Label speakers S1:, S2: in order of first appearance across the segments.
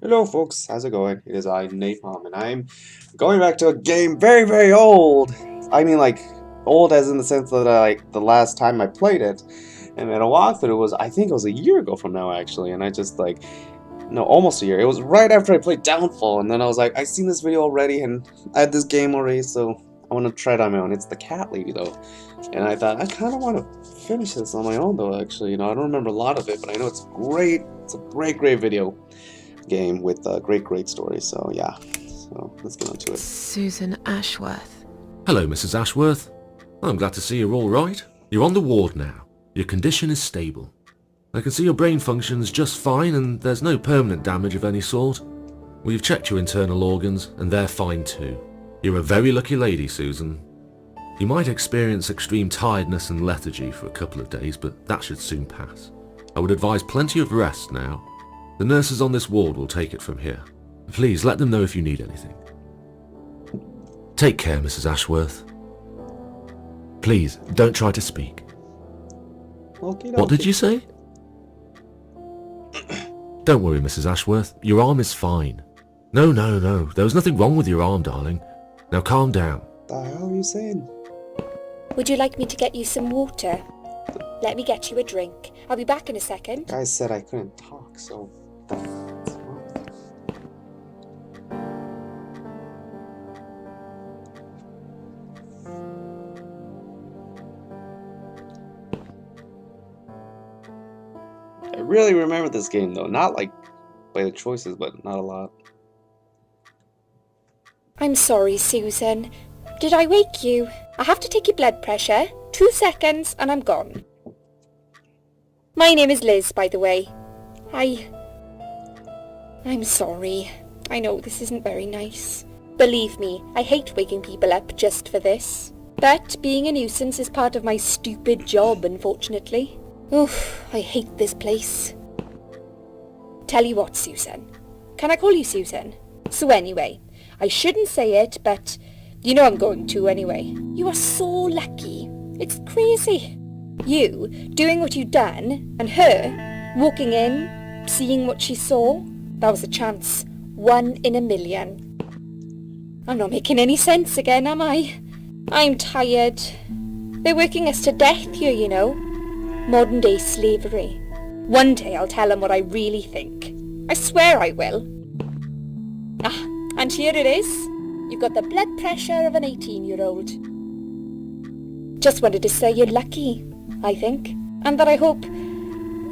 S1: Hello folks, how's it going? It is I, Napalm, and I'm going back to a game very, very old. I mean like, old as in the sense that the last time I played it, and then a walkthrough was, I think it was a year ago from now actually, and I just no, almost a year. It was right after I played Downfall, and then I was like, I've seen this video already, and I had this game already, so I want to try it on my own. It's the cat lady though, and I thought, I kind of want to finish this on my own though, actually. I don't remember a lot of it, but I know it's great. It's a great, great video game with a great story. So yeah, so let's get onto it.
S2: Susan Ashworth.
S3: Hello, Mrs. Ashworth. I'm glad to see you're all right. You're on the ward now. Your condition is stable. I can see your brain functions just fine and there's no permanent damage of any sort. We've checked your internal organs and they're fine too. You're a very lucky lady, Susan. You might experience extreme tiredness and lethargy for a couple of days, but that should soon pass. I would advise plenty of rest now. The nurses on this ward will take it from here. Please let them know if you need anything. Take care, Mrs. Ashworth. Please, don't try to speak. What did you say? Don't worry, Mrs. Ashworth. Your arm is fine. No. There was nothing wrong with your arm, darling. Now calm down.
S1: What the hell are you saying?
S4: Would you like me to get you some water? Let me get you a drink. I'll be back in a second.
S1: Guys said I couldn't talk, so I really remember this game though, not like by the choices, but not a lot.
S4: I'm sorry, Susan. Did I wake you? I have to take your blood pressure. 2 seconds and I'm gone. My name is Liz, by the way. I'm sorry. I know this isn't very nice. Believe me, I hate waking people up just for this. But being a nuisance is part of my stupid job, unfortunately. Oof, I hate this place. Tell you what, Susan. Can I call you Susan? So anyway, I shouldn't say it, but you know I'm going to anyway. You are so lucky. It's crazy. You doing what you've done, and her walking in, seeing what she saw. That was a chance. 1 in a million. I'm not making any sense again, am I? I'm tired. They're working us to death here, you know. Modern day slavery. One day I'll tell them what I really think. I swear I will. Ah, and here it is. You've got the blood pressure of an 18-year-old. Just wanted to say you're lucky, I think. And that I hope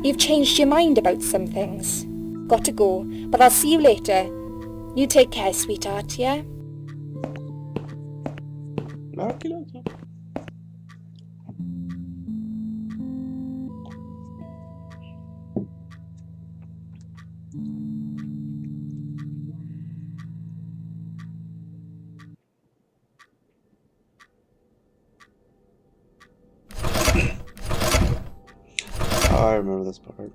S4: you've changed your mind about some things. Got to go, but I'll see you later. You take care, sweetheart, yeah?
S1: Okay. Oh, I remember this part.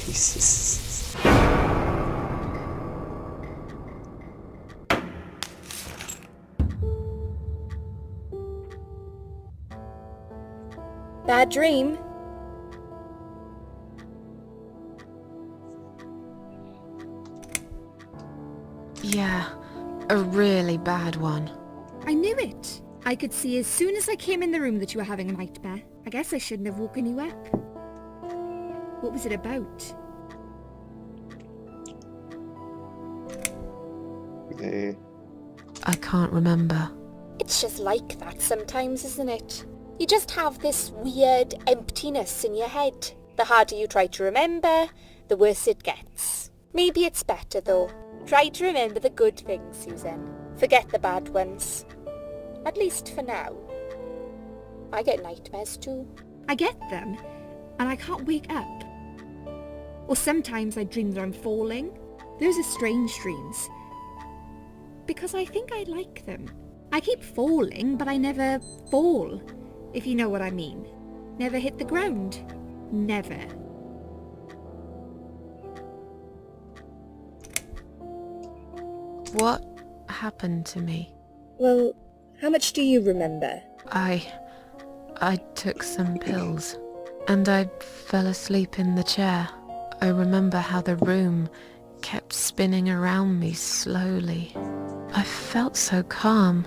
S1: Jesus.
S4: Bad dream?
S2: Yeah, a really bad one.
S5: I knew it. I could see as soon as I came in the room that you were having a nightmare. I guess I shouldn't have woken you up. What was it about?
S2: I can't remember.
S4: It's just like that sometimes, isn't it? You just have this weird emptiness in your head. The harder you try to remember, the worse it gets. Maybe it's better though. Try to remember the good things, Susan. Forget the bad ones. At least for now. I get nightmares too.
S5: I get them, and I can't wake up. Or sometimes I dream that I'm falling. Those are strange dreams. Because I think I like them. I keep falling, but I never fall, if you know what I mean. Never hit the ground. Never.
S2: What happened to me?
S4: Well, how much do you remember?
S2: I took some pills and I fell asleep in the chair. I remember how the room kept spinning around me slowly. I felt so calm.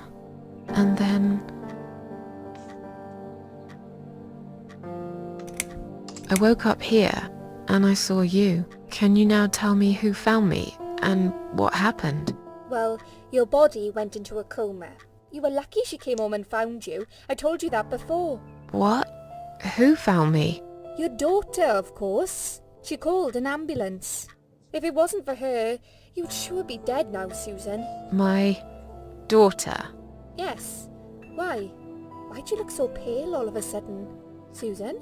S2: And then I woke up here and I saw you. Can you now tell me who found me and what happened?
S4: Well, your body went into a coma. You were lucky she came home and found you. I told you that before.
S2: What? Who found me?
S4: Your daughter, of course. She called an ambulance. If it wasn't for her, you'd sure be dead now, Susan.
S2: My daughter.
S4: Yes. Why? Why'd you look so pale all of a sudden, Susan?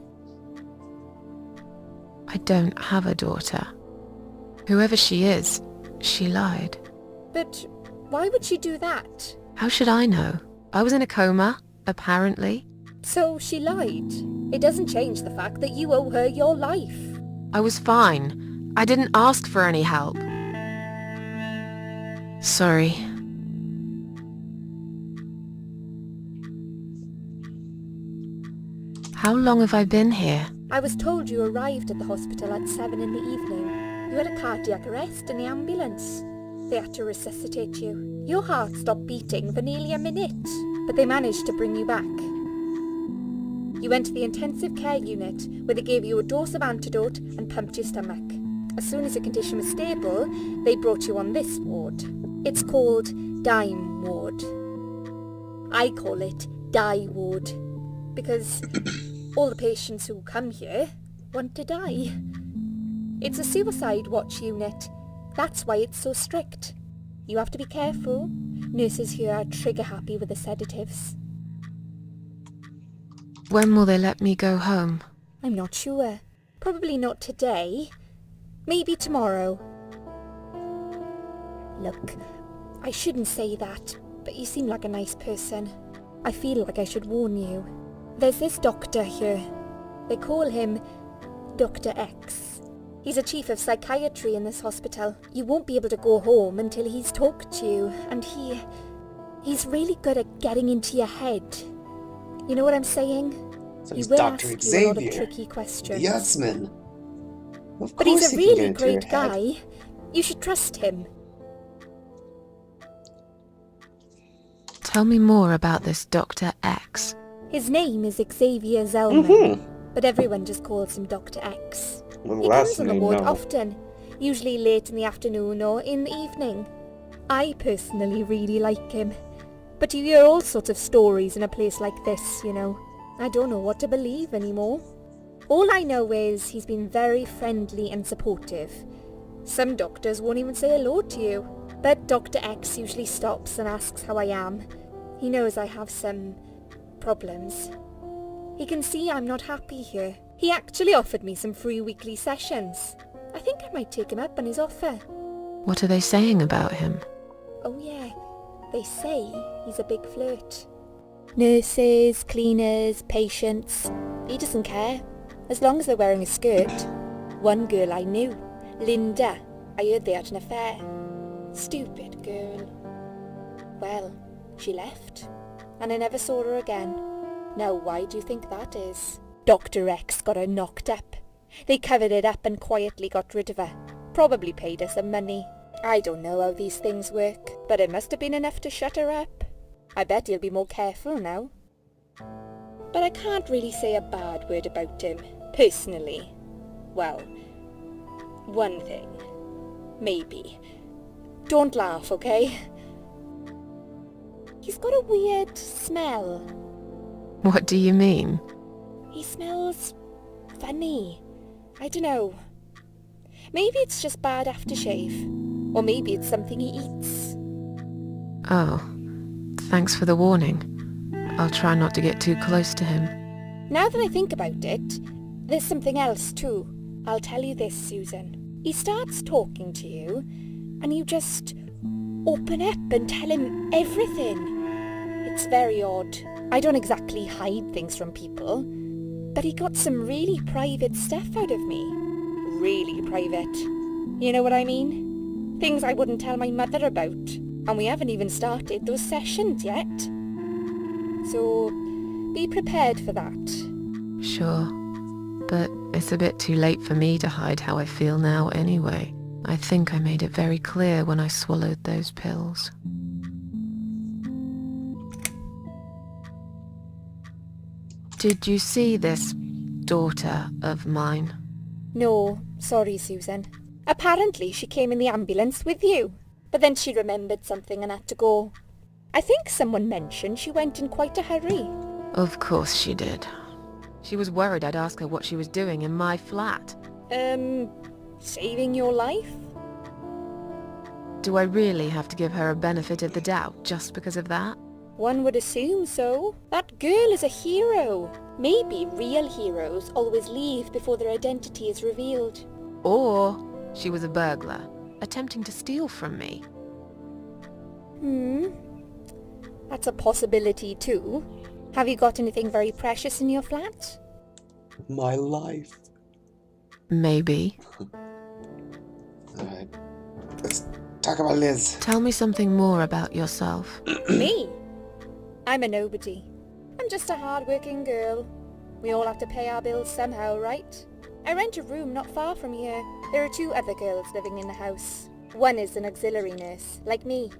S2: I don't have a daughter. Whoever she is, she lied.
S4: But why would she do that?
S2: How should I know? I was in a coma, apparently.
S4: So she lied. It doesn't change the fact that you owe her your life.
S2: I was fine. I didn't ask for any help. Sorry. How long have I been here?
S4: I was told you arrived at the hospital at 7 in the evening. You had a cardiac arrest in the ambulance. They had to resuscitate you. Your heart stopped beating for nearly a minute, but they managed to bring you back. You went to the intensive care unit, where they gave you a dose of antidote and pumped your stomach. As soon as your condition was stable, they brought you on this ward. It's called Dime Ward. I call it Die Ward, because all the patients who come here want to die. It's a suicide watch unit. That's why it's so strict. You have to be careful. Nurses here are trigger happy with the sedatives.
S2: When will they let me go home?
S4: I'm not sure. Probably not today. Maybe tomorrow. Look, I shouldn't say that, but you seem like a nice person. I feel like I should warn you. There's this doctor here. They call him Dr. X. He's a chief of psychiatry in this hospital. You won't be able to go home until he's talked to you, and he's really good at getting into your head. You know what I'm saying?
S1: So
S4: He
S1: he's
S4: will
S1: Dr.
S4: ask you a lot of
S1: Xavier,
S4: tricky
S1: the
S4: questions.
S1: Yesman. Of
S4: But he's
S1: course
S4: a
S1: he can get
S4: really
S1: into your
S4: great
S1: head.
S4: guy. You should trust him.
S2: Tell me more about this Dr. X.
S4: His name is Xavier Zellman,
S1: Mm-hmm.
S4: but everyone just calls him Dr. X.
S1: Well,
S4: He
S1: last
S4: comes on the
S1: name,
S4: ward
S1: no.
S4: often, usually late in the afternoon or in the evening. I personally really like him, but you hear all sorts of stories in a place like this, you know. I don't know what to believe anymore. All I know is he's been very friendly and supportive. Some doctors won't even say hello to you, but Dr. X usually stops and asks how I am. He knows I have some problems. He can see I'm not happy here. He actually offered me some free weekly sessions. I think I might take him up on his offer.
S2: What are they saying about him?
S4: Oh yeah, they say he's a big flirt. Nurses, cleaners, patients, he doesn't care, as long as they're wearing a skirt. One girl I knew, Linda, I heard they had an affair. Stupid girl. Well, she left, and I never saw her again. Now why do you think that is? Dr. X got her knocked up. They covered it up and quietly got rid of her. Probably paid her some money. I don't know how these things work, but it must have been enough to shut her up. I bet he'll be more careful now. But I can't really say a bad word about him, personally. Well, one thing. Maybe. Don't laugh, okay? He's got a weird smell.
S2: What do you mean?
S4: He smells funny. I don't know. Maybe it's just bad aftershave. Or maybe it's something he eats.
S2: Oh, thanks for the warning. I'll try not to get too close to him.
S4: Now that I think about it, there's something else too. I'll tell you this, Susan. He starts talking to you, and you just open up and tell him everything. It's very odd. I don't exactly hide things from people, but he got some really private stuff out of me. Really private. You know what I mean? Things I wouldn't tell my mother about. And we haven't even started those sessions yet. So, be prepared for that.
S2: Sure. But it's a bit too late for me to hide how I feel now anyway. I think I made it very clear when I swallowed those pills. Did you see this daughter of mine?
S4: No, sorry, Susan. Apparently she came in the ambulance with you, but then she remembered something and had to go. I think someone mentioned she went in quite a hurry.
S2: Of course she did. She was worried I'd ask her what she was doing in my flat.
S4: Saving your life?
S2: Do I really have to give her a benefit of the doubt just because of that?
S4: One would assume so. That girl is a hero. Maybe real heroes always leave before their identity is revealed.
S2: Or she was a burglar, attempting to steal from me.
S4: That's a possibility too. Have you got anything very precious in your flat?
S1: My life.
S2: Maybe.
S1: Alright. Let's talk about Liz.
S2: Tell me something more about yourself.
S4: Me? I'm a nobody. I'm just a hard-working girl. We all have to pay our bills somehow, right? I rent a room not far from here. There are 2 other girls living in the house. One is an auxiliary nurse, like me.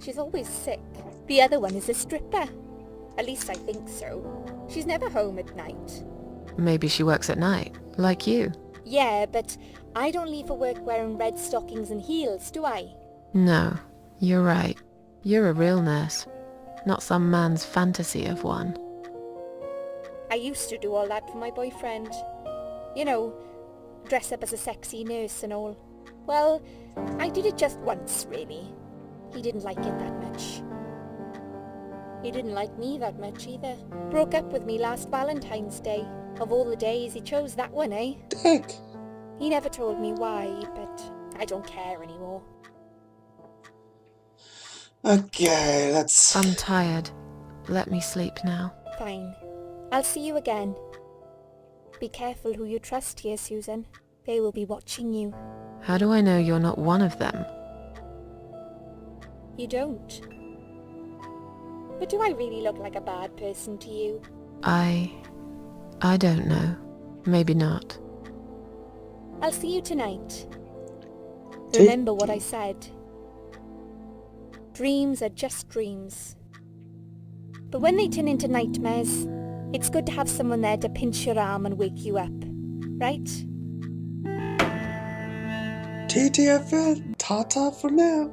S4: She's always sick. The other one is a stripper. At least I think so. She's never home at night.
S2: Maybe she works at night, like you.
S4: Yeah, but I don't leave for work wearing red stockings and heels, do I?
S2: No, you're right. You're a real nurse, not some man's fantasy of one.
S4: I used to do all that for my boyfriend. You know, dress up as a sexy nurse and all. Well, I did it just once, really. He didn't like it that much. He didn't like me that much either. Broke up with me last Valentine's Day. Of all the days, he chose that one, eh?
S1: Dick.
S4: He never told me why, but I don't care anymore.
S1: Okay, let's...
S2: I'm tired. Let me sleep now.
S4: Fine. I'll see you again. Be careful who you trust here, Susan. They will be watching you.
S2: How do I know you're not one of them?
S4: You don't. But do I really look like a bad person to you?
S2: I don't know. Maybe not.
S4: I'll see you tonight. Remember what I said. Dreams are just dreams. But when they turn into nightmares, it's good to have someone there to pinch your arm and wake you up. Right?
S1: TTFN, Tata for now.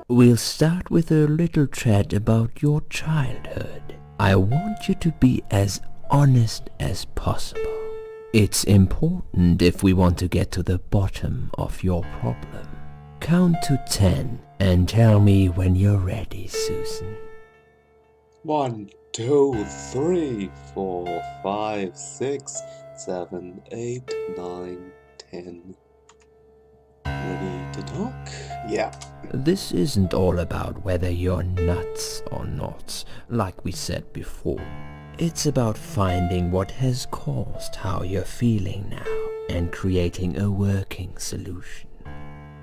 S6: We'll start with a little chat about your childhood. I want you to be as honest as possible. It's important if we want to get to the bottom of your problem. Count to 10 and tell me when you're ready, Susan.
S1: 1, 2, 3, 4, 5, 6, 7, 8, 9, 10. Ready to talk? Yeah.
S6: This isn't all about whether you're nuts or not, like we said before. It's about finding what has caused how you're feeling now and creating a working solution.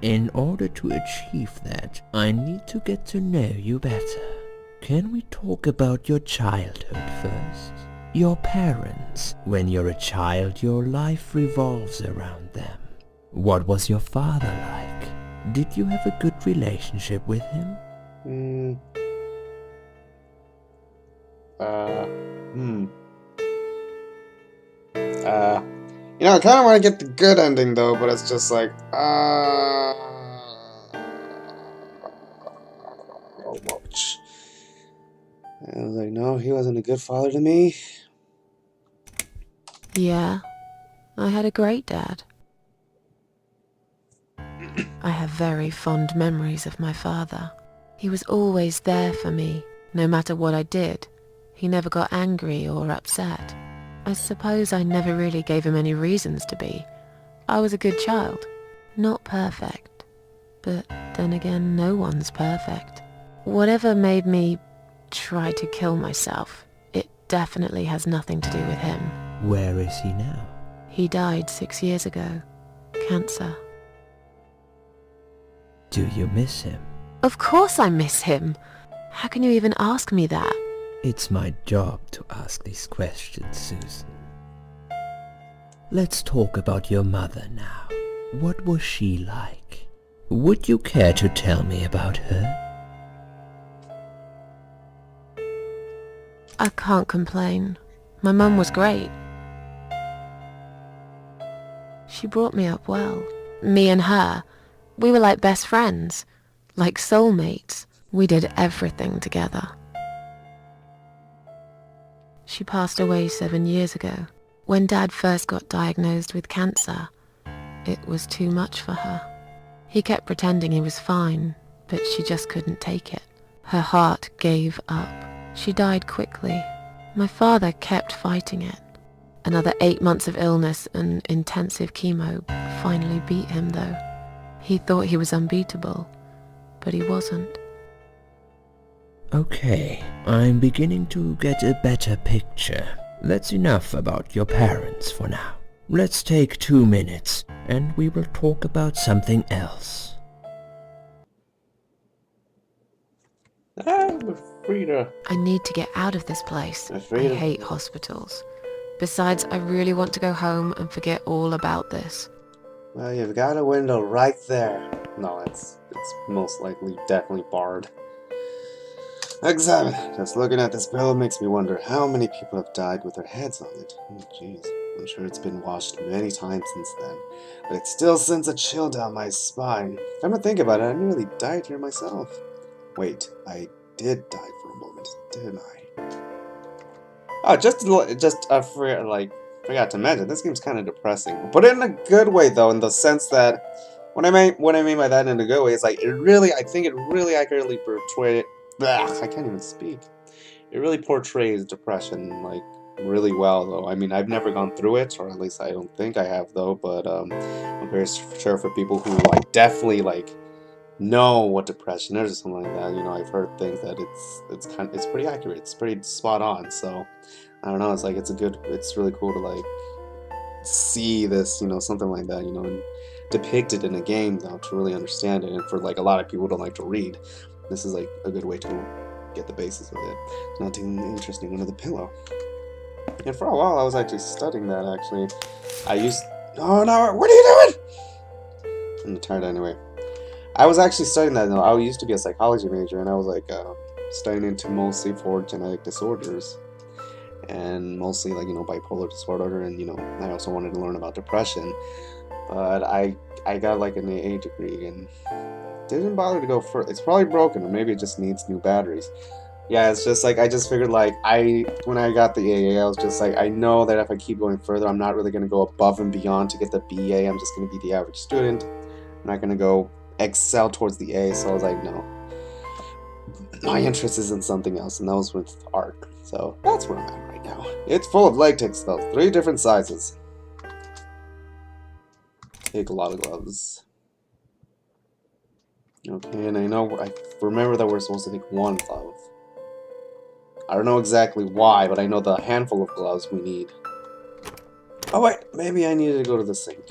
S6: In order to achieve that, I need to get to know you better. Can we talk about your childhood first? Your parents. When you're a child, your life revolves around them. What was your father like? Did you have a good relationship with him?
S1: You know, I kind of want to get the good ending though, but it's just like, ouch. I was like, no, he wasn't a good father to me.
S2: Yeah, I had a great dad. I have very fond memories of my father. He was always there for me, no matter what I did. He never got angry or upset. I suppose I never really gave him any reasons to be. I was a good child. Not perfect. But then again, no one's perfect. Whatever made me try to kill myself, it definitely has nothing to do with him.
S6: Where is he now?
S2: He died 6 years ago. Cancer.
S6: Do you miss him?
S2: Of course I miss him. How can you even ask me that?
S6: It's my job to ask these questions, Susan. Let's talk about your mother now. What was she like? Would you care to tell me about her?
S2: I can't complain. My mum was great. She brought me up well. Me and her, we were like best friends, like soulmates. We did everything together. She passed away 7 years ago. When Dad first got diagnosed with cancer, it was too much for her. He kept pretending he was fine, but she just couldn't take it. Her heart gave up. She died quickly. My father kept fighting it. Another 8 months of illness and intensive chemo finally beat him though. He thought he was unbeatable, but he wasn't.
S6: Okay, I'm beginning to get a better picture. That's enough about your parents for now. Let's take 2 minutes, and we will talk about something else.
S1: I'm free to...
S2: I need to get out of this place. I
S1: Afraid of-
S2: hate hospitals. Besides, I really want to go home and forget all about this.
S1: Well, you've got a window right there. No, it's most likely definitely barred. Examine it. Just looking at this pillow makes me wonder how many people have died with their heads on it. Oh, jeez. I'm sure it's been washed many times since then, but it still sends a chill down my spine. If I'm to think about it, I nearly died here myself. Wait, I did die for a moment, didn't I? Oh, forgot to mention, this game's kind of depressing, but in a good way though, in the sense that what I mean by that in a good way is like I think it really accurately portrayed. I can't even speak. It really portrays depression like really well though. I mean, I've never gone through it, or at least I don't think I have though. But I'm very sure for people who like definitely like know what depression is or something like that. You know, I've heard things that it's pretty accurate. It's pretty spot on. So I don't know. It's like it's really cool to like see this, you know, something like that, you know, and depict it in a game though to really understand it. And for like a lot of people who don't like to read, this is like a good way to get the basis of it. It's not too interesting under the pillow. And for a while I was actually studying that actually. Oh no, what are you doing? I'm tired anyway. I was actually studying that though. I used to be a psychology major and I was like studying into mostly for genetic disorders. And mostly like, you know, bipolar disorder, and you know, I also wanted to learn about depression. But I got like an AA degree and didn't bother to go further. It's probably broken, or maybe it just needs new batteries. Yeah, it's just like I just figured like when I got the AA, I was just like, I know that if I keep going further, I'm not really gonna go above and beyond to get the BA. I'm just gonna be the average student. I'm not gonna go excel towards the A. So I was like, no. My interest is in something else, and that was with art. So that's where I'm at right now. It's full of latex though, 3 different sizes. Take a lot of gloves. Okay, and I remember that we're supposed to take 1 glove. I don't know exactly why, but I know the handful of gloves we need. Oh wait, maybe I needed to go to the sink.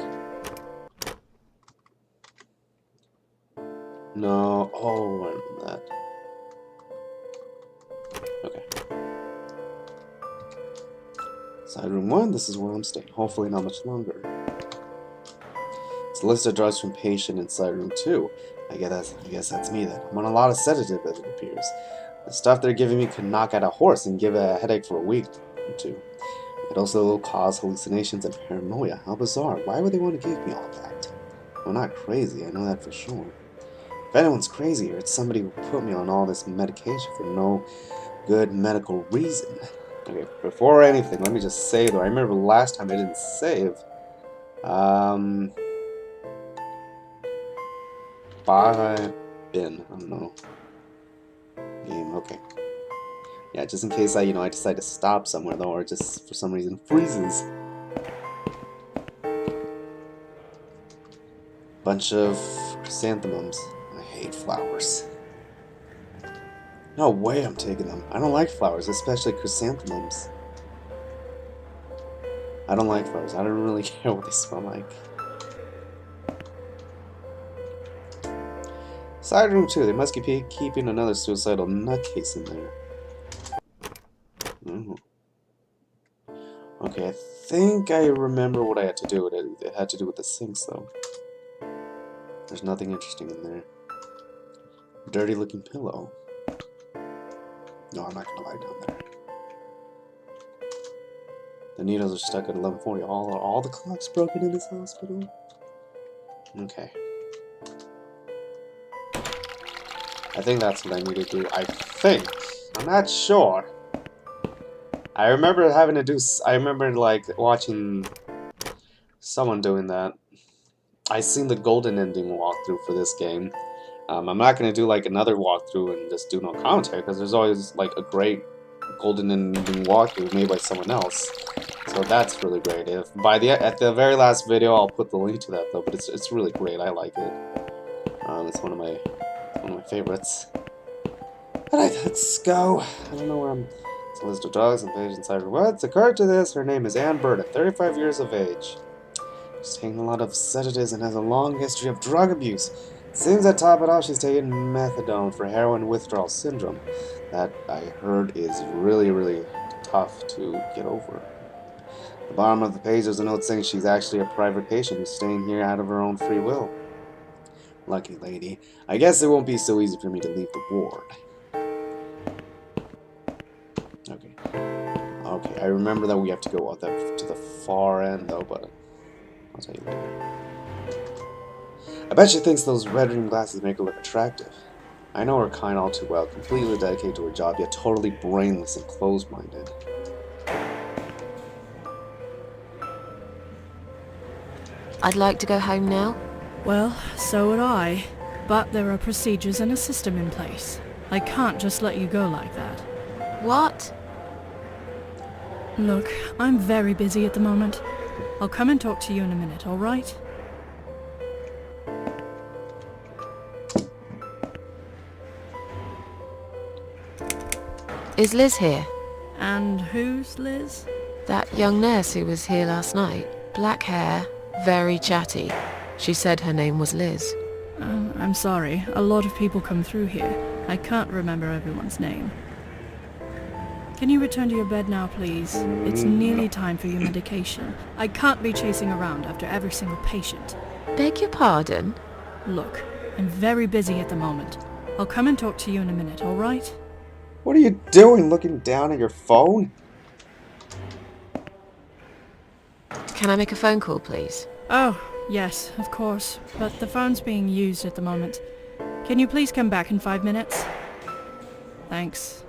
S1: No, oh, I remember that. Okay. Side room 1, this is where I'm staying. Hopefully not much longer. It's a list of drugs from patient in side room 2. I guess that's me then. I'm on a lot of sedative as it appears. The stuff they're giving me could knock out a horse and give a headache for a week or 2. It also cause hallucinations and paranoia. How bizarre. Why would they want to give me all that? I'm not crazy, I know that for sure. If anyone's crazy, or it's somebody who put me on all this medication for no good medical reason. Okay, before anything, let me just save though. I remember last time I didn't save. Bin. I don't know. Game, okay. Yeah, just in case I decide to stop somewhere though, or just for some reason freezes. Bunch of chrysanthemums. I hate flowers. No way I'm taking them. I don't like flowers, especially chrysanthemums. I don't like flowers. I don't really care what they smell like. Side room 2. They must be keeping another suicidal nutcase in there. Okay, I think I remember what I had to do. It had to do with the sinks, though. There's nothing interesting in there. Dirty looking pillow. No, I'm not gonna lie down there. The needles are stuck at 11:40. All the clocks broken in this hospital? Okay. I think that's what I need to do. I think. I'm not sure. I remember having to do... I remember, like, watching someone doing that. I seen the golden ending walkthrough for this game. I'm not going to do, like, another walkthrough and just do no commentary, because there's always, like, a great golden ending walkthrough made by someone else. So that's really great. If at the very last video, I'll put the link to that, though, but it's really great. I like it. It's one of my favorites. Alright, let's go. I don't know where I'm... It's a list of drugs and patients. What's occurred to this? Her name is Ann Burden, 35 years of age. She's taken a lot of sedatives and has a long history of drug abuse. Seems to top it off, she's taken methadone for heroin withdrawal syndrome. That, I heard, is really, really tough to get over. At the bottom of the page, there's a note saying she's actually a private patient who's staying here out of her own free will. Lucky lady. I guess it won't be so easy for me to leave the ward. Okay. Okay, I remember that we have to go out to the far end, though, but I'll tell you later. I bet she thinks those red rim glasses make her look attractive. I know her kind all too well, completely dedicated to her job, yet totally brainless and closed-minded.
S2: I'd like to go home now.
S7: Well, so would I. But there are procedures and a system in place. I can't just let you go like that.
S2: What?
S7: Look, I'm very busy at the moment. I'll come and talk to you in a minute, alright?
S2: Is Liz here?
S7: And who's Liz?
S2: That young nurse who was here last night. Black hair, very chatty. She said her name was Liz.
S7: I'm sorry. A lot of people come through here. I can't remember everyone's name. Can you return to your bed now, please? It's nearly time for your medication. I can't be chasing around after every single patient.
S2: Beg your pardon?
S7: Look, I'm very busy at the moment. I'll come and talk to you in a minute, alright?
S1: What are you doing, looking down at your phone?
S2: Can I make a phone call, please?
S7: Oh, yes, of course. But the phone's being used at the moment. Can you please come back in 5 minutes? Thanks.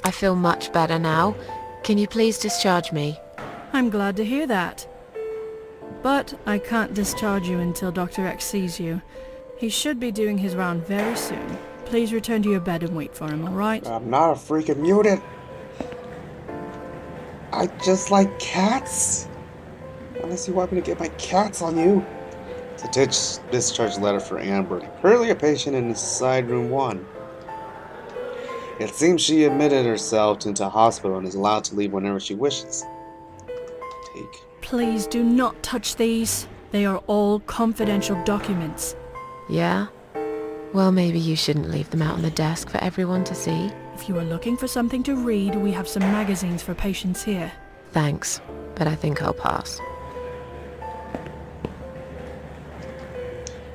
S2: I feel much better now. Can you please discharge me?
S7: I'm glad to hear that. But I can't discharge you until Dr. X sees you. He should be doing his round very soon. Please return to your bed and wait for him, alright?
S1: I'm not a freaking mutant. I just like cats. Unless you want me to get my cats on you. It's a discharge letter for Amber. Currently a patient in side room 1. It seems she admitted herself into hospital and is allowed to leave whenever she wishes. Take.
S7: Please do not touch these. They are all confidential documents.
S2: Yeah? Well, maybe you shouldn't leave them out on the desk for everyone to see.
S7: If you are looking for something to read, we have some magazines for patients here.
S2: Thanks, but I think I'll pass.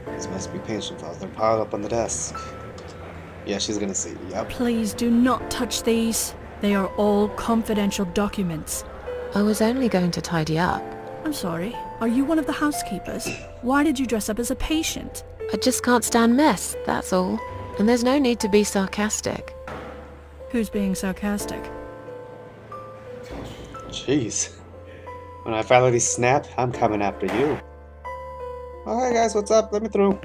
S1: These must be patient files. They're piled up on the desk. Yeah, she's gonna see. Yep.
S7: Please do not touch these. They are all confidential documents.
S2: I was only going to tidy up.
S7: I'm sorry. Are you one of the housekeepers? Why did you dress up as a patient?
S2: I just can't stand mess, that's all. And there's no need to be sarcastic.
S7: Who's being sarcastic?
S1: Jeez. When I finally snap, I'm coming after you. Oh, hey guys, what's up? Let me through.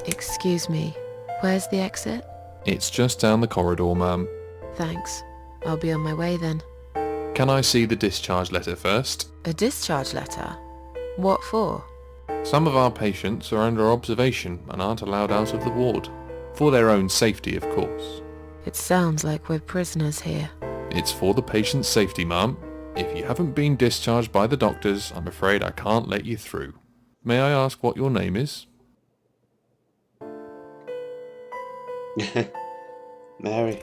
S2: Excuse me, where's the exit?
S8: It's just down the corridor, ma'am.
S2: Thanks. I'll be on my way then.
S8: Can I see the discharge letter first?
S2: A discharge letter? What for?
S8: Some of our patients are under observation and aren't allowed out of the ward. For their own safety, of course.
S2: It sounds like we're prisoners here.
S8: It's for the patient's safety, ma'am. If you haven't been discharged by the doctors, I'm afraid I can't let you through. May I ask what your name is?
S1: Mary.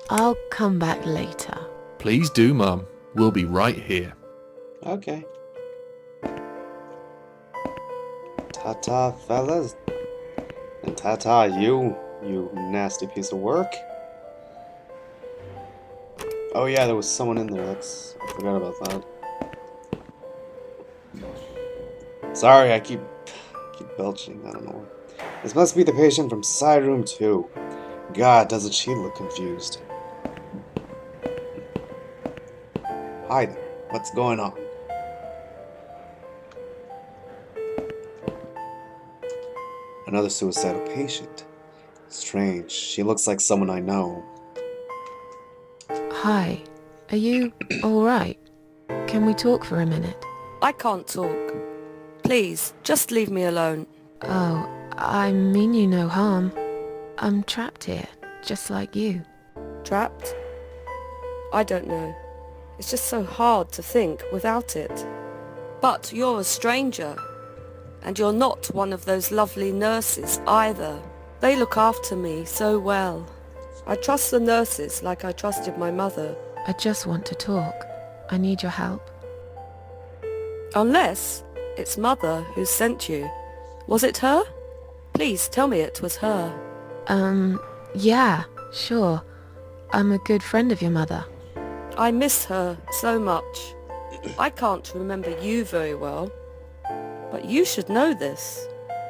S2: I'll come back later.
S8: Please do, Mum. We'll be right here.
S1: Okay. Ta-ta, fellas. And ta-ta, you nasty piece of work. Oh yeah, there was someone in there. I forgot about that. Sorry, I keep belching. I don't know. This must be the patient from side room 2. God, doesn't she look confused. Hi there. What's going on? Another suicidal patient. Strange. She looks like someone I know.
S2: Hi. Are you alright? Can we talk for a minute?
S9: I can't talk. Please, just leave me alone.
S2: Oh, I mean you no harm. I'm trapped here, just like you.
S9: Trapped? I don't know. It's just so hard to think without it. But you're a stranger. And you're not one of those lovely nurses either. They look after me so well. I trust the nurses like I trusted my mother.
S2: I just want to talk. I need your help.
S9: Unless it's Mother who sent you. Was it her? Please tell me it was her.
S2: Yeah, sure. I'm a good friend of your mother.
S9: I miss her so much. I can't remember you very well. But you should know this.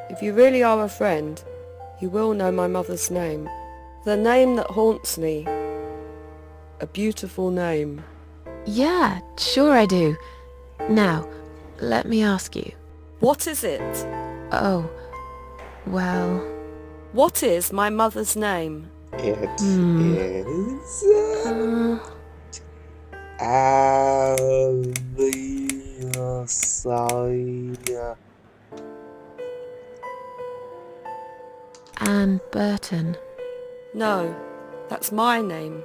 S9: If you really are a friend, you will know my mother's name. The name that haunts me. A beautiful name.
S2: Yeah, sure I do. Now, let me ask you.
S9: What is it?
S2: Oh, well...
S9: What is my mother's name?
S1: It is... Alicia.
S2: Anne Burton.
S9: No, that's my name.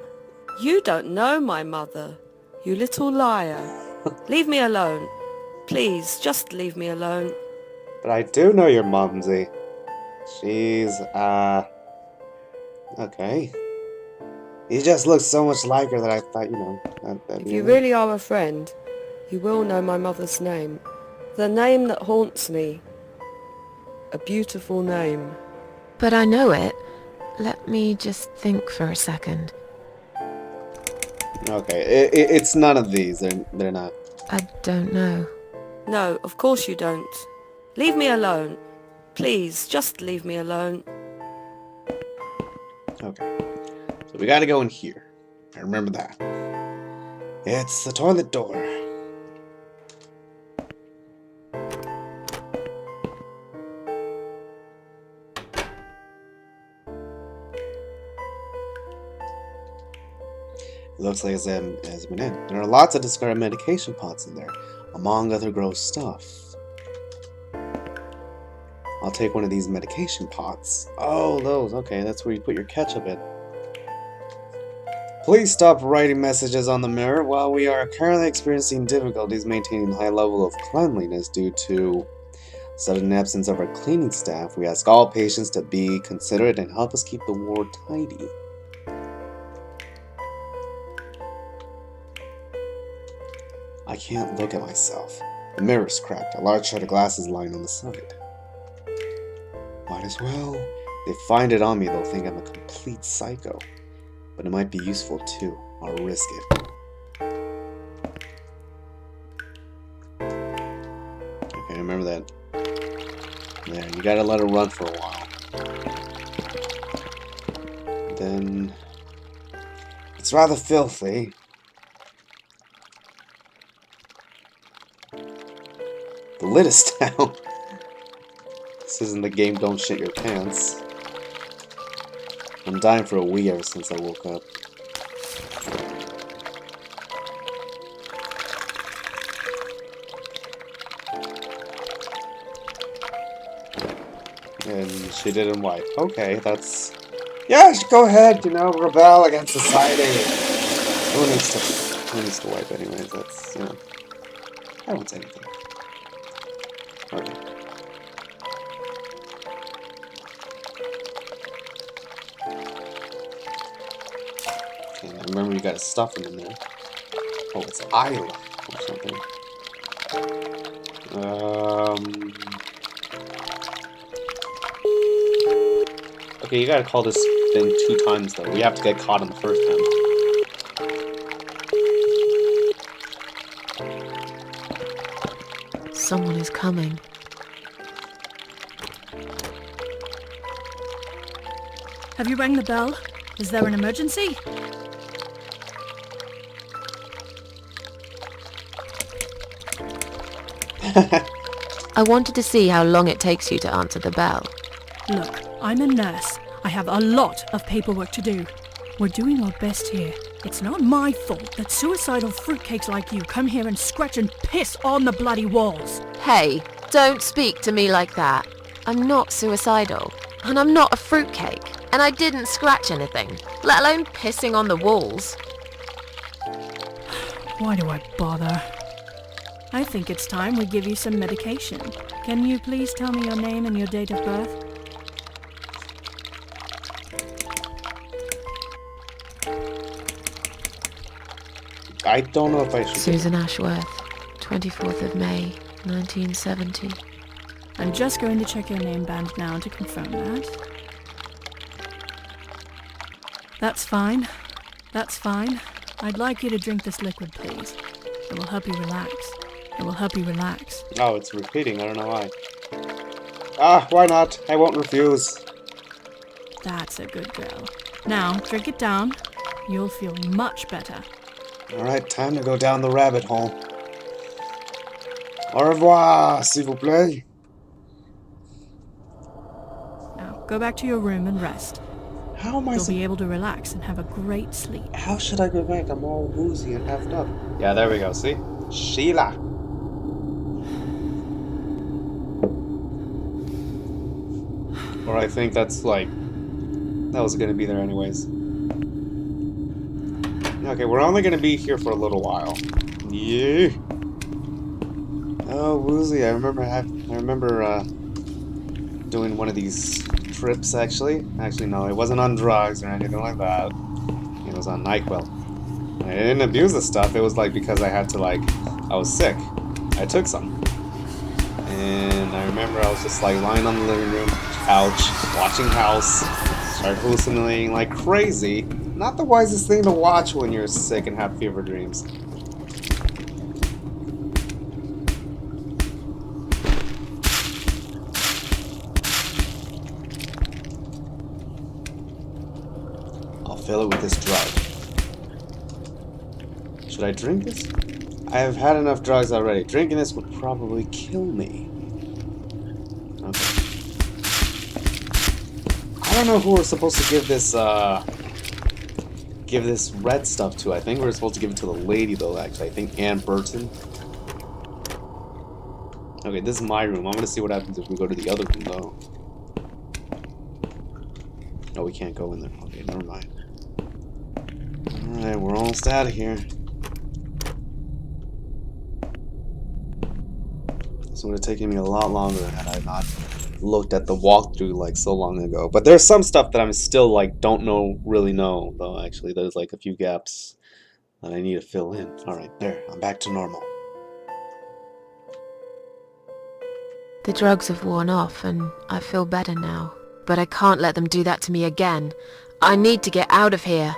S9: You don't know my mother, you little liar. Leave me alone. Please, just leave me alone.
S1: But I do know your mumsy. She's, okay. He just looks so much like her that I thought, that'd
S9: If
S1: be
S9: you
S1: it.
S9: really are a friend, you will know my mother's name. The name that haunts me. A beautiful name.
S2: But I know it. Let me just think for a second.
S1: Okay, it's none of these. They're not.
S2: I don't know.
S9: No, of course you don't. Leave me alone. Please, just leave me alone.
S1: Okay. So we gotta go in here. I remember that. It's the toilet door. It looks like it has been in. There are lots of discarded medication pots in there, among other gross stuff. I'll take one of these medication pots. Oh, those. Okay, that's where you put your ketchup in. Please stop writing messages on the mirror. While we are currently experiencing difficulties maintaining a high level of cleanliness due to sudden absence of our cleaning staff, we ask all patients to be considerate and help us keep the ward tidy. I can't look at myself. The mirror's cracked. A large shard of glass is lying on the side. Might as well. If they find it on me, they'll think I'm a complete psycho. But it might be useful too. I'll risk it. Okay, remember that. There, you gotta let it run for a while. Then... it's rather filthy. The lid is down. This isn't the game Don't Shit Your Pants. I'm dying for a wee ever since I woke up. And she didn't wipe. Okay, that's... yeah, go ahead, rebel against society. Who needs to wipe anyways? That's, I won't say anything. Okay. remember you got stuff in there. Oh, it's Isla or something. Okay, you gotta call this thing 2 times though. We have to get caught on the first time.
S2: Someone is coming.
S7: Have you rang the bell? Is there an emergency?
S2: I wanted to see how long it takes you to answer the bell.
S7: Look, I'm a nurse. I have a lot of paperwork to do. We're doing our best here. It's not my fault that suicidal fruitcakes like you come here and scratch and piss on the bloody walls.
S2: Hey, don't speak to me like that. I'm not suicidal, and I'm not a fruitcake, and I didn't scratch anything, let alone pissing on the walls.
S7: Why do I bother? I think it's time we give you some medication. Can you please tell me your name and your date of birth?
S1: I don't know if I should.
S2: Susan Ashworth, 24th of May, 1970.
S7: I'm just going to check your name band now to confirm that. That's fine. That's fine. I'd like you to drink this liquid, please. It will help you relax. It will help you relax.
S1: Oh, it's repeating. I don't know why. Ah, why not? I won't refuse.
S7: That's a good girl. Now, drink it down. You'll feel much better.
S1: Alright, time to go down the rabbit hole. Au revoir, s'il vous plaît.
S7: Now, go back to your room and rest.
S1: How am I
S7: You'll be able to relax and have a great sleep.
S1: How should I go back? I'm all woozy and halved up. Yeah, there we go, see? Sheila. Or I think that's like... that was gonna be there anyways. Okay, we're only gonna be here for a little while. Yeah. Oh, woozy! I remember doing one of these trips actually. Actually, no, it wasn't on drugs or anything like that. It was on NyQuil. I didn't abuse the stuff. It was like because I had to I was sick. I took some, and I remember I was just like lying on the living room couch, watching House, started hallucinating like crazy. Not the wisest thing to watch when you're sick and have fever dreams. I'll fill it with this drug. Should I drink this? I have had enough drugs already. Drinking this would probably kill me. Okay. I don't know who we're supposed to give this red stuff to. I think we're supposed to give it to the lady though, actually. I think Ann Burton. Okay, this is my room. I'm gonna see what happens if we go to the other room though. No, we can't go in there. Okay, never mind. Alright, we're almost out of here. This would have taken me a lot longer had I not looked at the walkthrough like so long ago. But there's some stuff that I'm still like really know though. Actually, there's like a few gaps that I need to fill in. All right, there, I'm back to normal.
S2: The drugs have worn off and I feel better now. But I can't let them do that to me again. I need to get out of here.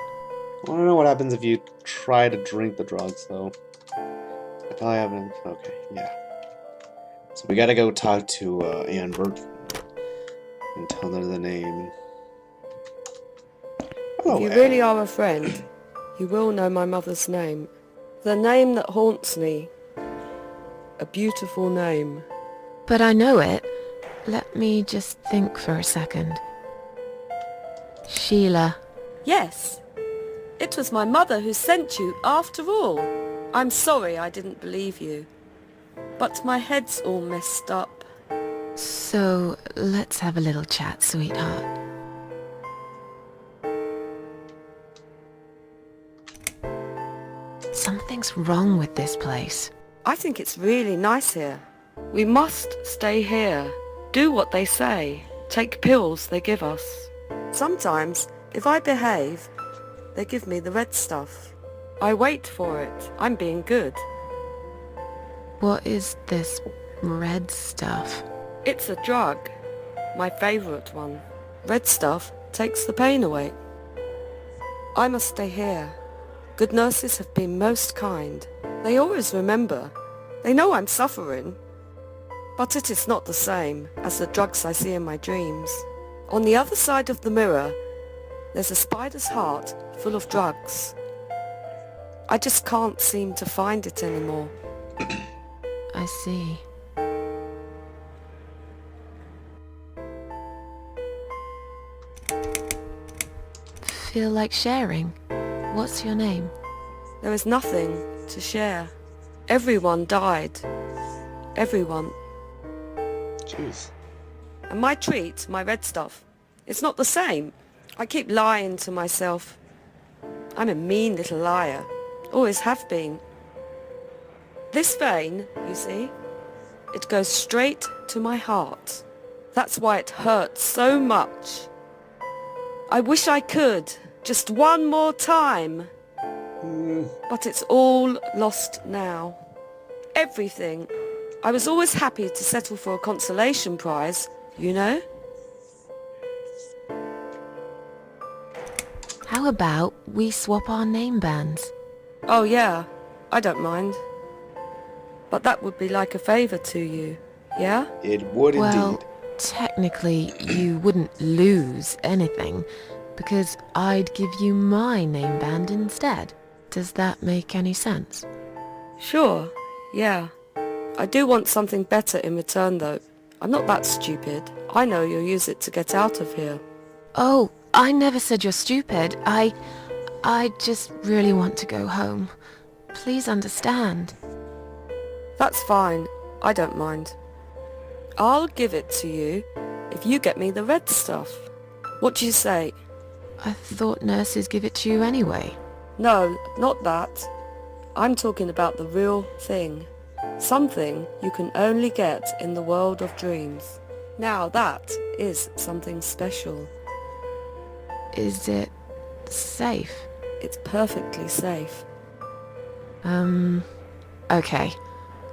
S1: I don't know what happens if you try to drink the drugs though. I probably haven't. Okay, yeah. So we gotta go talk to Ann Burton and tell her the name. Hello,
S9: If you
S1: Ann.
S9: really are a friend, you will know my mother's name. The name that haunts me. A beautiful name.
S2: But I know it. Let me just think for a second. Sheila.
S9: Yes, it was my mother who sent you after all. I'm sorry I didn't believe you. But my head's all messed up.
S2: So, let's have a little chat, sweetheart. Something's wrong with this place.
S9: I think it's really nice here. We must stay here. Do what they say. Take pills they give us. Sometimes, if I behave, they give me the red stuff. I wait for it. I'm being good.
S2: What is this red stuff?
S9: It's a drug. My favourite one. Red stuff takes the pain away. I must stay here. Good nurses have been most kind. They always remember. They know I'm suffering. But it is not the same as the drugs I see in my dreams. On the other side of the mirror, there's a spider's heart full of drugs. I just can't seem to find it anymore.
S2: I see. Feel like sharing? What's your name?
S9: There is nothing to share. Everyone died. Everyone.
S1: Jeez.
S9: And my treat, my red stuff, it's not the same. I keep lying to myself. I'm a mean little liar. Always have been. This vein, you see, it goes straight to my heart. That's why it hurts so much. I wish I could, just one more time. But it's all lost now. Everything. I was always happy to settle for a consolation prize, you know?
S2: How about we swap our name bands?
S9: Oh yeah, I don't mind. But that would be like a favour to you, yeah?
S1: It would
S2: Well,
S1: indeed.
S2: technically you wouldn't lose anything, because I'd give you my name band instead. Does that make any sense?
S9: Sure, yeah. I do want something better in return though. I'm not that stupid. I know you'll use it to get out of here.
S2: Oh, I never said you're stupid. I just really want to go home. Please understand.
S9: That's fine. I don't mind. I'll give it to you if you get me the red stuff. What do you say?
S2: I thought nurses give it to you anyway.
S9: No, not that. I'm talking about the real thing. Something you can only get in the world of dreams. Now that is something special.
S2: Is it safe?
S9: It's perfectly safe.
S2: Okay.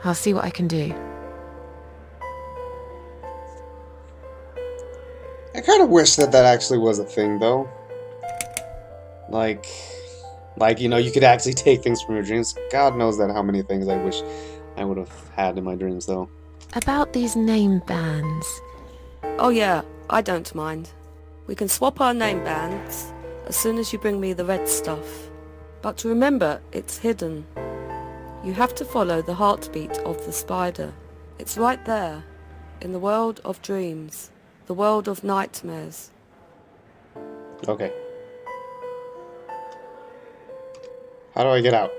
S2: I'll see what I can do.
S1: I kind of wish that that actually was a thing, though. Like, you know, you could actually take things from your dreams. God knows that how many things I wish I would have had in my dreams, though.
S2: About these name bands.
S9: Oh yeah, I don't mind. We can swap our name bands as soon as you bring me the red stuff. But remember, it's hidden. You have to follow the heartbeat of the spider. It's right there, in the world of dreams, the world of nightmares.
S1: Okay. How do I get out?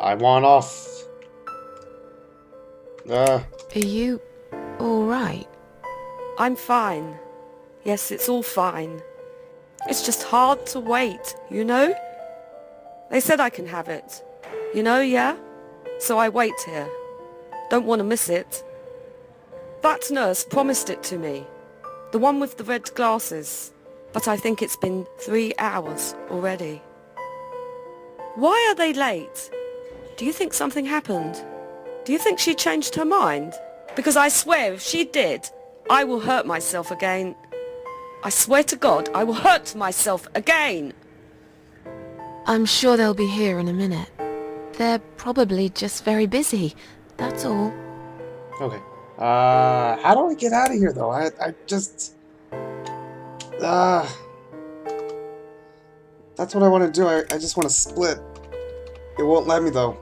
S1: I want off.
S2: Are you alright?
S9: I'm fine. Yes, it's all fine. It's just hard to wait, you know? They said I can have it. You know, yeah? So I wait here. Don't want to miss it. That nurse promised it to me. The one with the red glasses. But I think it's been 3 hours already. Why are they late? Do you think something happened? Do you think she changed her mind? Because I swear if she did, I will hurt myself again. I swear to God, I will hurt myself again.
S2: I'm sure they'll be here in a minute. They're probably just very busy. That's all.
S1: Okay. How do I get out of here, though? I just... That's what I want to do. I just want to split. It won't let me, though.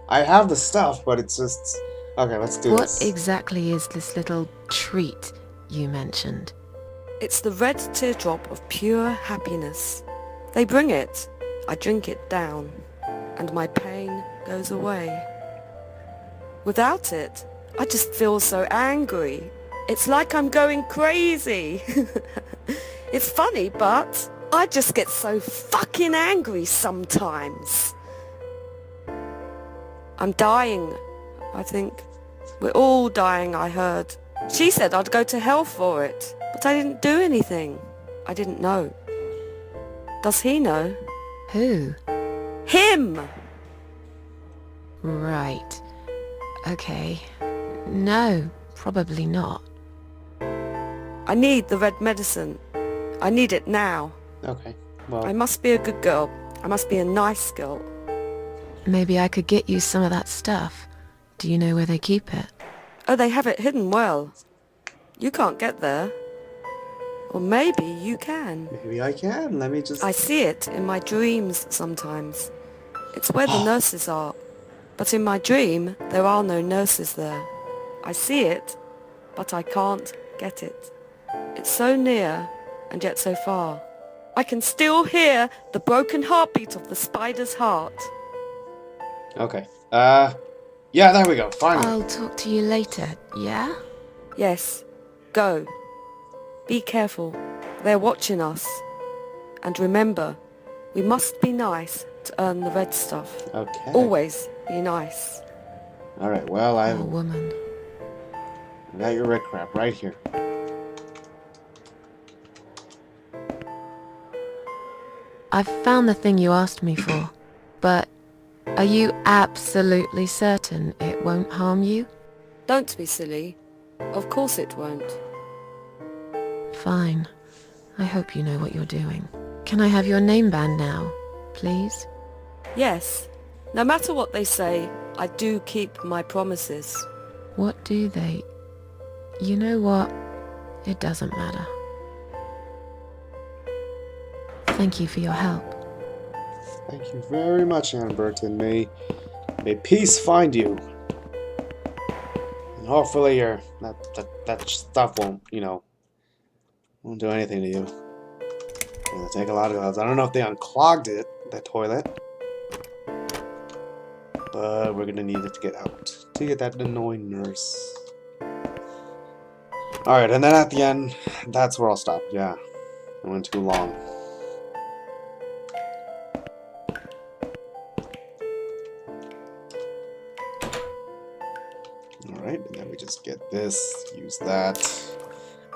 S1: I have the stuff, but it's just... Okay, let's do
S2: What
S1: this.
S2: exactly is this little treat you mentioned?
S9: It's the red teardrop of pure happiness. They bring it. I drink it down. And my pain goes away. Without it, I just feel so angry. It's like I'm going crazy. It's funny, but I just get so fucking angry sometimes. I'm dying, I think. We're all dying, I heard. She said I'd go to hell for it, but I didn't do anything. I didn't know. Does he know?
S2: Who?
S9: Him!
S2: Right. Okay. No, probably not.
S9: I need the red medicine. I need it now.
S1: Okay, well,
S9: I must be a good girl. I must be a nice girl.
S2: Maybe I could get you some of that stuff. Do you know where they keep it?
S9: Oh, they have it hidden well. You can't get there. Or maybe you can.
S1: maybe I can. Let me just...
S9: I see it in my dreams sometimes. It's where the nurses are. But in my dream, there are no nurses there. I see it, but I can't get it. It's so near, and yet so far. I can still hear the broken heartbeat of the spider's heart.
S1: Okay. Yeah, there we go. Finally.
S2: I'll talk to you later, yeah?
S9: Yes, go. Be careful. They're watching us. And remember, we must be nice to earn the red stuff.
S1: Okay.
S9: Always be nice.
S1: Alright, well,
S2: Oh, woman.
S1: I got your red crap right here.
S2: I've found the thing you asked me for, but are you absolutely certain it won't harm you?
S9: Don't be silly. Of course it won't.
S2: Fine. I hope you know what you're doing. Can I have your name band now, please?
S9: Yes, no matter what they say, I do keep my promises.
S2: What do they... You know what? It doesn't matter. Thank you for your help.
S1: Thank you very much, Anne Burton. May peace find you. And hopefully your that stuff won't, won't do anything to you. It'll take a lot of gloves. I don't know if they unclogged it, the toilet. But we're gonna need it to get out. To get that annoying nurse. Alright, and then at the end, that's where I'll stop. Yeah. I went too long. Alright, and then we just get this, use that,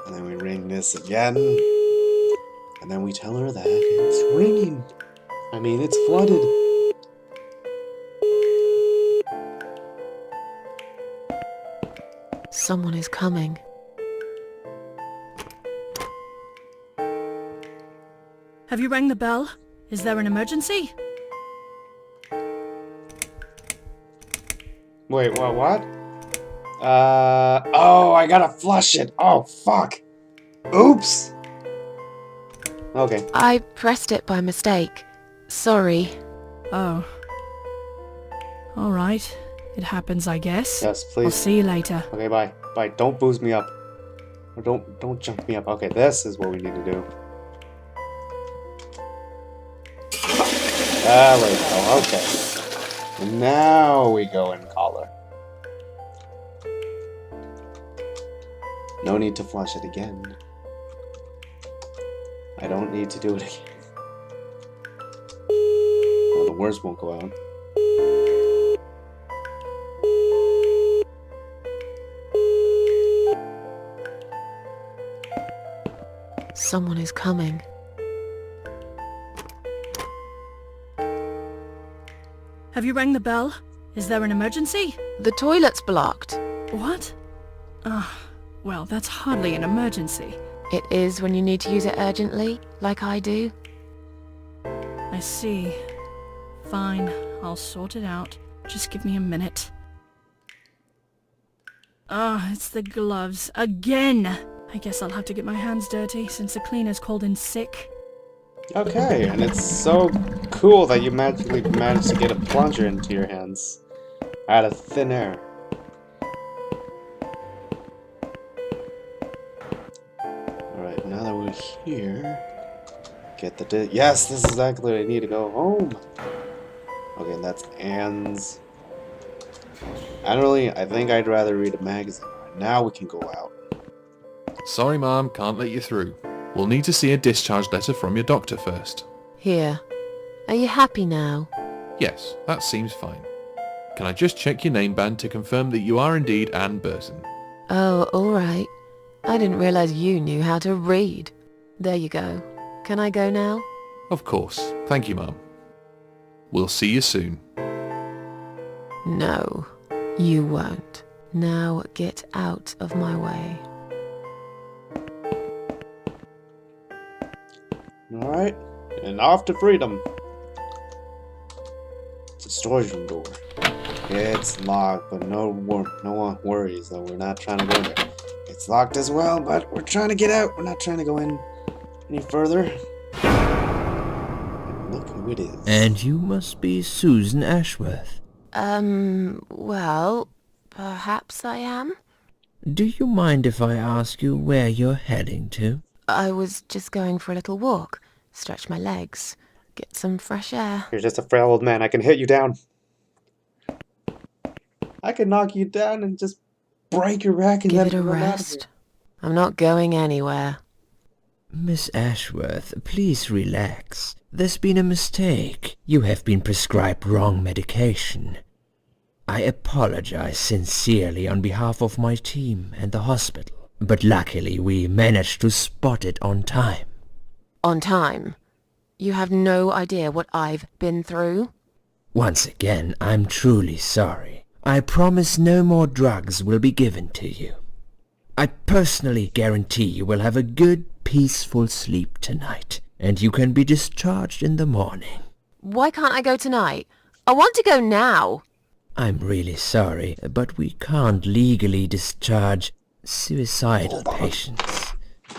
S1: and then we ring this again, and then we tell her that it's ringing. I mean, it's flooded.
S2: Someone is coming.
S7: Have you rang the bell? Is there an emergency?
S1: Wait, what? Oh, I gotta flush it. Oh, fuck. Oops. Okay.
S2: I pressed it by mistake. Sorry.
S7: Oh. Alright. It happens, I guess.
S1: Yes,
S7: I'll
S1: please.
S7: see you later.
S1: Okay, bye. Bye. Don't boost me up. Or don't jump me up. Okay, this is what we need to do. There we go. Okay. And now we go and call her. No need to flush it again. I don't need to do it again. Well, the words won't go out.
S2: Someone is coming.
S7: Have you rang the bell? Is there an emergency?
S2: The toilet's blocked.
S7: What? Well, that's hardly an emergency.
S2: It is when you need to use it urgently, like I do.
S7: I see. Fine, I'll sort it out. Just give me a minute. It's the gloves. Again! I guess I'll have to get my hands dirty since the cleaner's called in sick.
S1: Okay, and it's so cool that you magically managed to get a plunger into your hands out of thin air. Alright, now that we're here, get the yes, this is exactly what I need to go home. Okay, and that's Anne's. I think I'd rather read a magazine. Now we can go out.
S8: Sorry, Mom, can't let you through. We'll need to see a discharge letter from your doctor first.
S2: Here. Are you happy now?
S8: Yes, that seems fine. Can I just check your name band to confirm that you are indeed Anne Burton?
S2: Oh, alright. I didn't realize you knew how to read. There you go. Can I go now?
S8: Of course. Thank you, Mum. We'll see you soon.
S2: No, you won't. Now get out of my way.
S1: Alright, and off to freedom. It's a storage room door. It's locked, but no one worries that we're not trying to go in there. It's locked as well, but we're trying to get out. We're not trying to go in any further. And look who it is.
S6: And you must be Susan Ashworth.
S2: Well, perhaps I am?
S6: Do you mind if I ask you where you're heading to?
S2: I was just going for a little walk, stretch my legs, get some fresh air.
S1: You're just a frail old man. I can hit you down. I can knock you down and just break your back and
S2: Give
S1: then
S2: it a
S1: run out of
S2: rest.
S1: here.
S2: I'm not going anywhere.
S6: Miss Ashworth, please relax. There's been a mistake. You have been prescribed wrong medication. I apologize sincerely on behalf of my team and the hospital, but luckily we managed to spot it on time.
S2: On time? You have no idea what I've been through?
S6: Once again, I'm truly sorry. I promise no more drugs will be given to you. I personally guarantee you will have a good, peaceful sleep tonight, and you can be discharged in the morning.
S2: Why can't I go tonight? I want to go now.
S6: I'm really sorry, but we can't legally discharge suicidal patients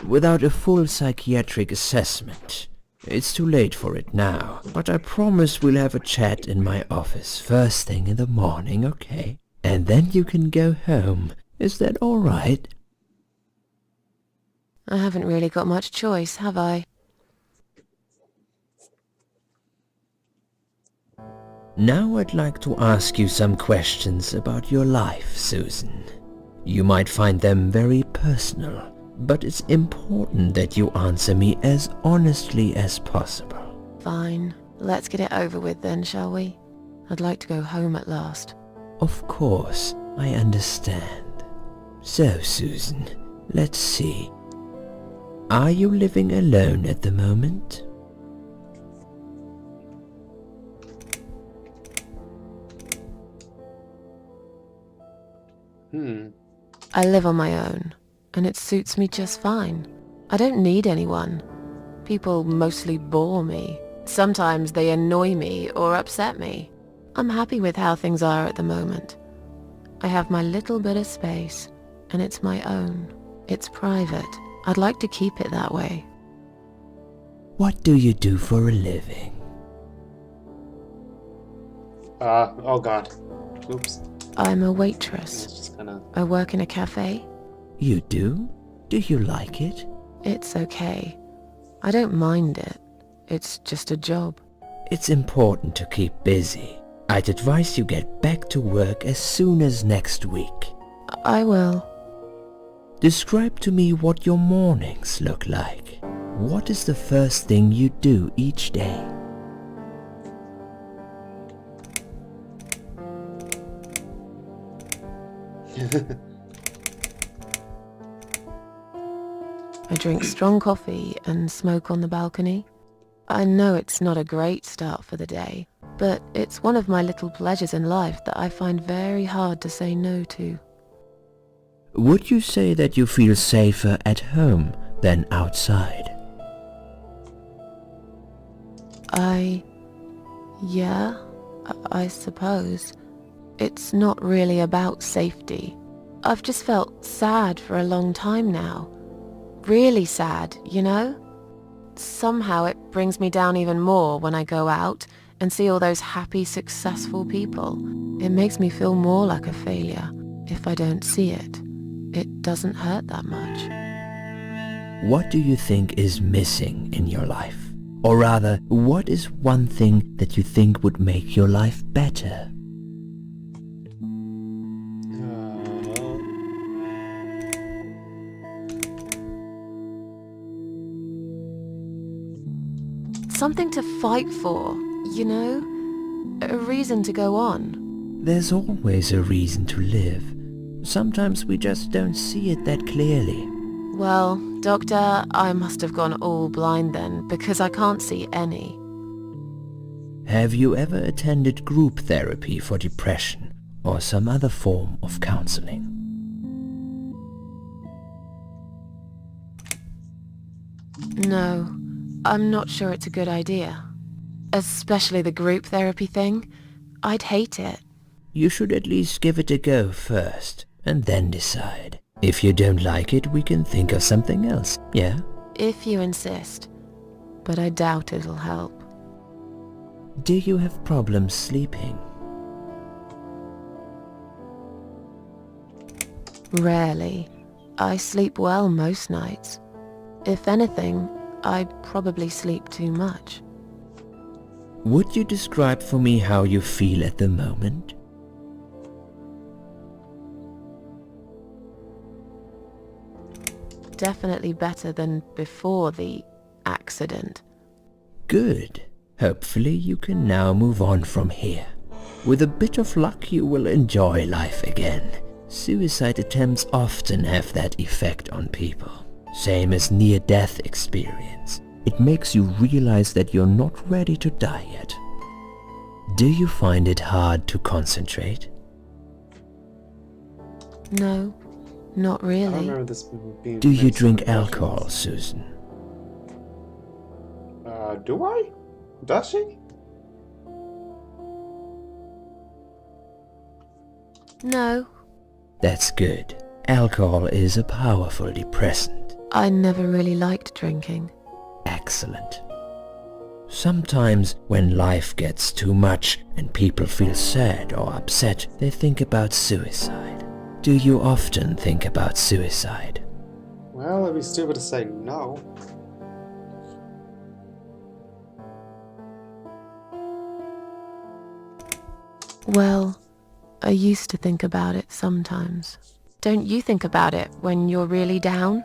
S6: without a full psychiatric assessment. It's too late for it now, but I promise we'll have a chat in my office first thing in the morning, okay? And then you can go home. Is that all right?
S2: I haven't really got much choice, have I?
S6: Now I'd like to ask you some questions about your life, Susan. You might find them very personal, but it's important that you answer me as honestly as possible.
S2: Fine. Let's get it over with then, shall we? I'd like to go home at last.
S6: Of course, I understand. So, Susan, let's see. Are you living alone at the moment?
S2: I live on my own, and it suits me just fine. I don't need anyone. People mostly bore me. Sometimes they annoy me or upset me. I'm happy with how things are at the moment. I have my little bit of space, and it's my own. It's private. I'd like to keep it that way.
S6: What do you do for a living?
S1: Oh god. Oops.
S2: I'm a
S1: It's
S2: waitress.
S1: just gonna...
S2: I work in a cafe.
S6: You do? Do you like it?
S2: It's okay. I don't mind it. It's just a job.
S6: It's important to keep busy. I'd advise you get back to work as soon as next week.
S2: I will.
S6: Describe to me what your mornings look like. What is the first thing you do each day?
S2: I drink strong coffee and smoke on the balcony. I know it's not a great start for the day, but it's one of my little pleasures in life that I find very hard to say no to.
S6: Would you say that you feel safer at home than outside?
S2: Yeah, I suppose. It's not really about safety. I've just felt sad for a long time now. Really sad, you know? Somehow it brings me down even more when I go out and see all those happy, successful people. It makes me feel more like a failure. If I don't see it, it doesn't hurt that much.
S6: What do you think is missing in your life? Or rather, what is one thing that you think would make your life better?
S2: Something to fight for, you know? A reason to go on.
S6: There's always a reason to live. Sometimes we just don't see it that clearly.
S2: Well, Doctor, I must have gone all blind then, because I can't see any.
S6: Have you ever attended group therapy for depression or some other form of counseling?
S2: No, I'm not sure it's a good idea. Especially the group therapy thing. I'd hate it.
S6: You should at least give it a go first, and then decide. If you don't like it, we can think of something else, yeah?
S2: If you insist. But I doubt it'll help.
S6: Do you have problems sleeping?
S2: Rarely. I sleep well most nights. If anything, I probably sleep too much.
S6: Would you describe for me how you feel at the moment?
S2: Definitely better than before the accident.
S6: Good. Hopefully you can now move on from here. With a bit of luck you will enjoy life again. Suicide attempts often have that effect on people. Same as near-death experience. It makes you realize that you're not ready to die yet. Do you find it hard to concentrate?
S2: No, not
S1: I don't
S2: really.
S1: remember this being.
S6: Do you
S1: mentioned
S6: drink
S1: in the
S6: alcohol,
S1: questions.
S6: Susan?
S1: Do I? Does she?
S2: No,
S6: That's good. Alcohol is a powerful depressant.
S2: I never really liked drinking.
S6: Excellent. Sometimes when life gets too much and people feel sad or upset, they think about suicide. Do you often think about suicide?
S1: Well, it'd be stupid to say no.
S2: Well, I used to think about it sometimes. Don't you think about it when you're really down?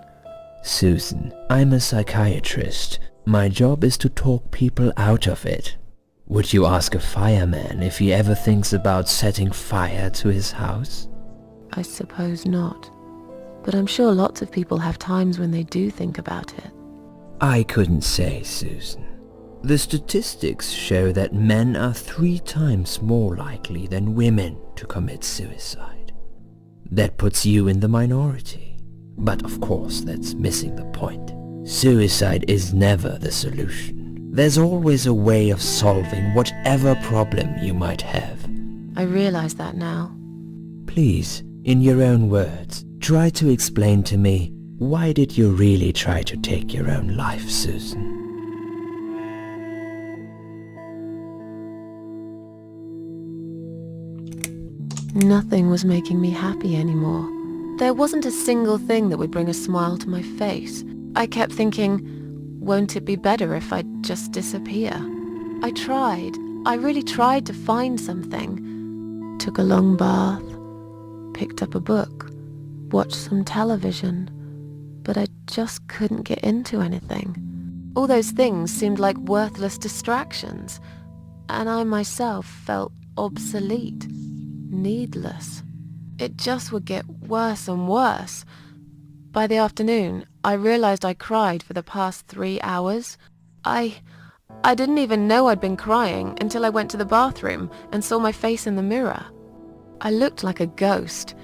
S6: Susan, I'm a psychiatrist. My job is to talk people out of it. Would you ask a fireman if he ever thinks about setting fire to his house?
S2: I suppose not. But I'm sure lots of people have times when they do think about it.
S6: I couldn't say, Susan. The statistics show that men are 3 times more likely than women to commit suicide. That puts you in the minority. But of course, that's missing the point. Suicide is never the solution. There's always a way of solving whatever problem you might have.
S2: I realize that now.
S6: Please, in your own words, try to explain to me, why did you really try to take your own life, Susan?
S2: Nothing was making me happy anymore. There wasn't a single thing that would bring a smile to my face. I kept thinking, won't it be better if I just disappear? I tried. I really tried to find something. Took a long bath, picked up a book, watched some television, but I just couldn't get into anything. All those things seemed like worthless distractions, and I myself felt obsolete, needless. It just would get worse and worse. By the afternoon, I realized I cried for the past 3 hours. I didn't even know I'd been crying until I went to the bathroom and saw my face in the mirror. I looked like a ghost.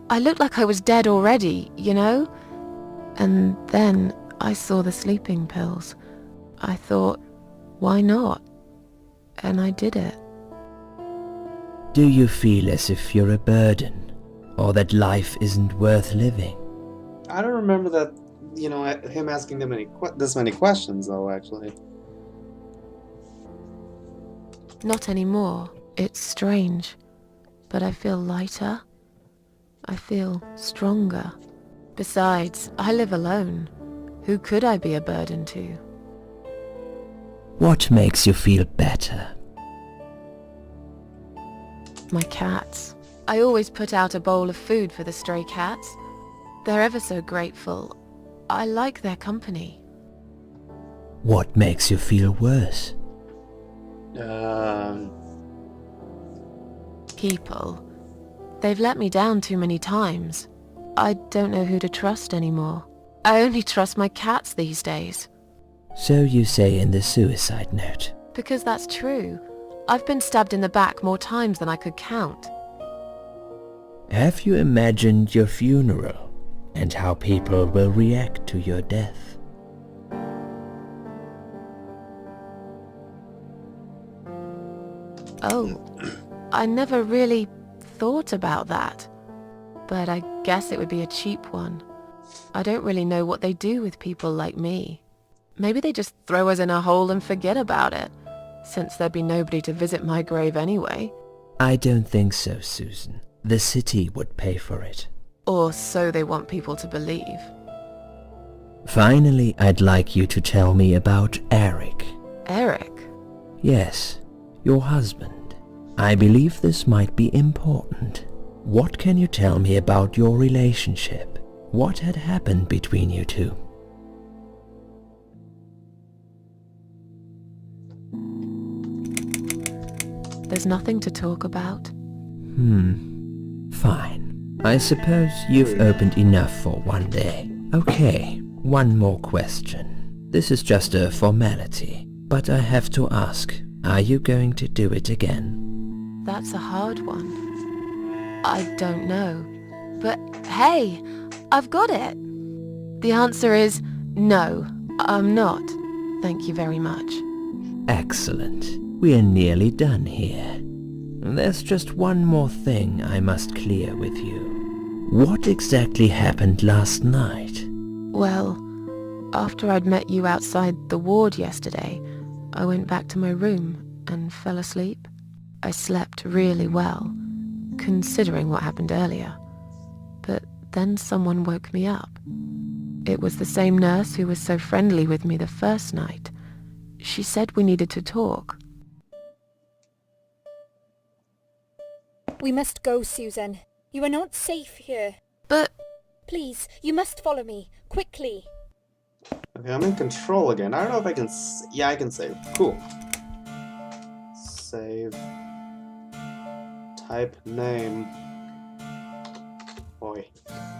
S2: I looked like I was dead already, you know? And then I saw the sleeping pills. I thought, why not? And I did it.
S6: Do you feel as if you're a burden, or that life isn't worth living?
S1: I don't remember that, you know, him asking this many questions, though, actually.
S2: Not anymore. It's strange. But I feel lighter. I feel stronger. Besides, I live alone. Who could I be a burden to?
S6: What makes you feel better?
S2: My cats. I always put out a bowl of food for the stray cats. They're ever so grateful. I like their company.
S6: What makes you feel worse?
S2: People. They've let me down too many times. I don't know who to trust anymore. I only trust my cats these days.
S6: So you say in the suicide note.
S2: Because that's true. I've been stabbed in the back more times than I could count.
S6: Have you imagined your funeral and how people will react to your death?
S2: Oh, I never really thought about that. But I guess it would be a cheap one. I don't really know what they do with people like me. Maybe they just throw us in a hole and forget about it, since there'd be nobody to visit my grave anyway.
S6: I don't think so, Susan. The city would pay for it.
S2: Or so they want people to believe.
S6: Finally, I'd like you to tell me about Eric.
S2: Eric?
S6: Yes, your husband. I believe this might be important. What can you tell me about your relationship? What had happened between you two?
S2: There's nothing to talk about.
S6: Fine. I suppose you've opened enough for one day. Okay, one more question. This is just a formality, but I have to ask, are you going to do it again?
S2: That's a hard one. I don't know. But hey, I've got it. The answer is no, I'm not. Thank you very much.
S6: Excellent. We're nearly done here. There's just one more thing I must clear with you. What exactly happened last night?
S2: Well, after I'd met you outside the ward yesterday, I went back to my room and fell asleep. I slept really well, considering what happened earlier. But then someone woke me up. It was the same nurse who was so friendly with me the first night. She said we needed to talk.
S4: We must go, Susan. You are not safe here.
S2: But
S4: Please, you must follow me. Quickly.
S1: Okay, I'm in control again. I don't know if I can... yeah, I can save. Cool. Save. Type name. Boy.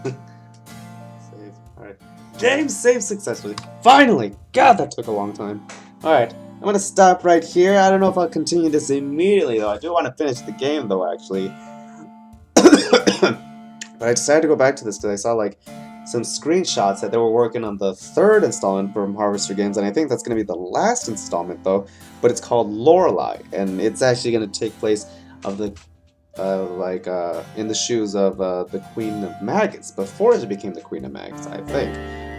S1: Save. Alright. Game saved successfully. Finally! God, that took a long time. Alright, I'm gonna stop right here. I don't know if I'll continue this immediately, though. I do want to finish the game, though, actually. But I decided to go back to this because I saw, like, some screenshots that they were working on the third installment from Harvester Games, and I think that's going to be the last installment, though. But it's called Lorelei, and it's actually going to take place of the, in the shoes of the Queen of Maggots, before she became the Queen of Maggots, I think.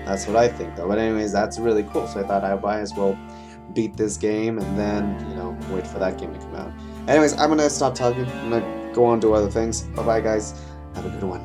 S1: That's what I think, though. But anyways, that's really cool, so I thought I might as well beat this game, and then, you know, wait for that game to come out. Anyways, I'm going to stop talking. I'm going to go on to other things. Bye-bye, guys. Have a good one.